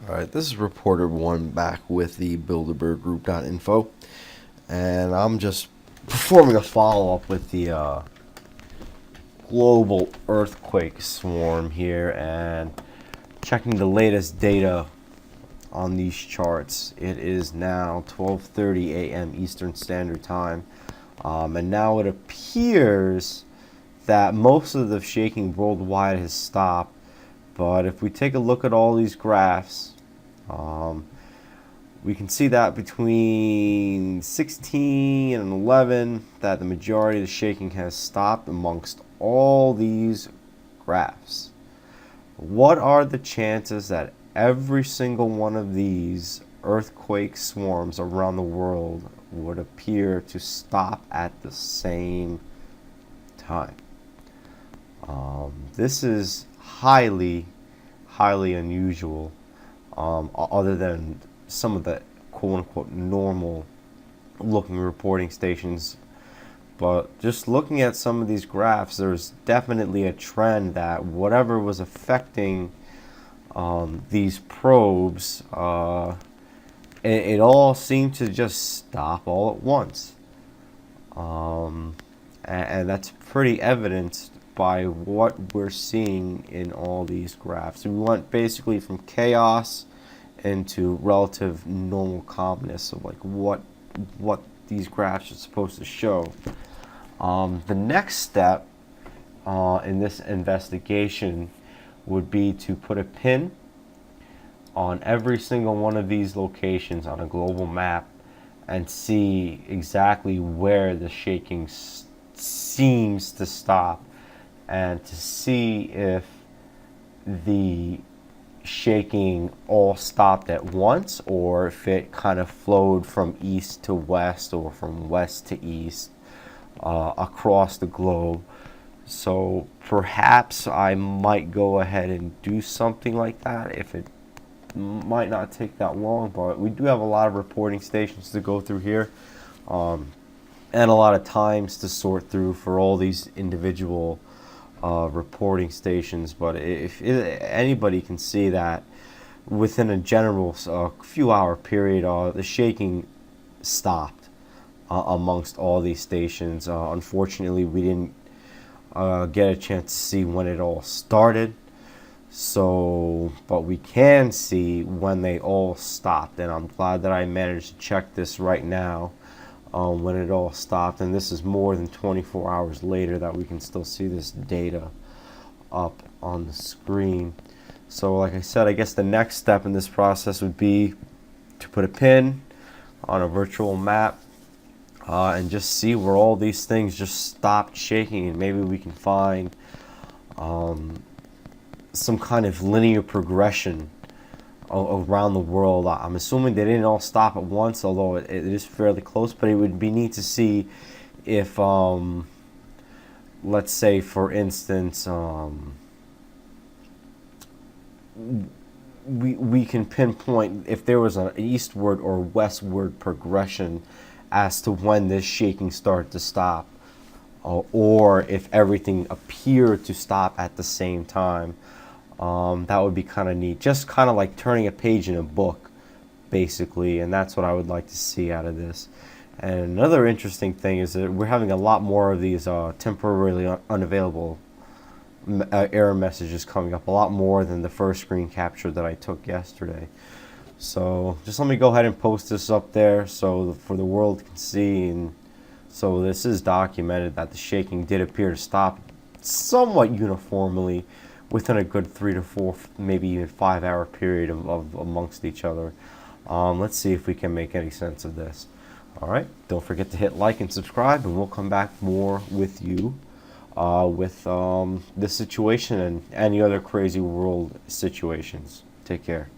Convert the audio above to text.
Alright, this is Reporter 1 back with the Bilderberggroup.info, and I'm just performing a follow-up with the global earthquake swarm here and checking the latest data on these charts. It is now 12:30 a.m. Eastern Standard Time, and now it appears that most of the shaking worldwide has stopped. But if we take a look at all these graphs, we can see that between 16 and 11 that the majority of the shaking has stopped amongst all these graphs. What are the chances that every single one of these earthquake swarms around the world would appear to stop at the same time? This is highly unusual, other than some of the quote-unquote normal looking reporting stations. But just looking at some of these graphs, there's definitely a trend that whatever was affecting these probes, it all seemed to just stop all at once. And that's pretty evidenced by what we're seeing in all these graphs. We went basically from chaos into relative normal calmness of like what these graphs are supposed to show. The next step in this investigation would be to put a pin on every single one of these locations on a global map and see exactly where the shaking seems to stop, and to see if the shaking all stopped at once or if it kind of flowed from east to west or from west to east across the globe. So perhaps I might go ahead and do something like that. If it might not take that long, but we do have a lot of reporting stations to go through here, and a lot of times to sort through for all these individual reporting stations. But if anybody can see that within a general few hour period, the shaking stopped amongst all these stations. Unfortunately, we didn't get a chance to see when it all started. So, but we can see when they all stopped, and I'm glad that I managed to check this right now. When it all stopped, and this is more than 24 hours later that we can still see this data up on the screen. So like I said, I guess the next step in this process would be to put a pin on a virtual map and just see where all these things just stopped shaking, and maybe we can find some kind of linear progression around the world. I'm assuming they didn't all stop at once, although it is fairly close, but it would be neat to see if, let's say for instance, we can pinpoint if there was an eastward or westward progression as to when this shaking started to stop, or if everything appeared to stop at the same time. That would be kind of neat. Just kind of like turning a page in a book, basically, and that's what I would like to see out of this. And another interesting thing is that we're having a lot more of these temporarily unavailable error messages coming up, a lot more than the first screen capture that I took yesterday. So just let me go ahead and post this up there so for the world can see. And so this is documented that the shaking did appear to stop somewhat uniformly within a good 3 to 4, maybe even 5 hour period of amongst each other. Let's see if we can make any sense of this. Alright, don't forget to hit like and subscribe, and we'll come back more with you with this situation and any other crazy world situations. Take care.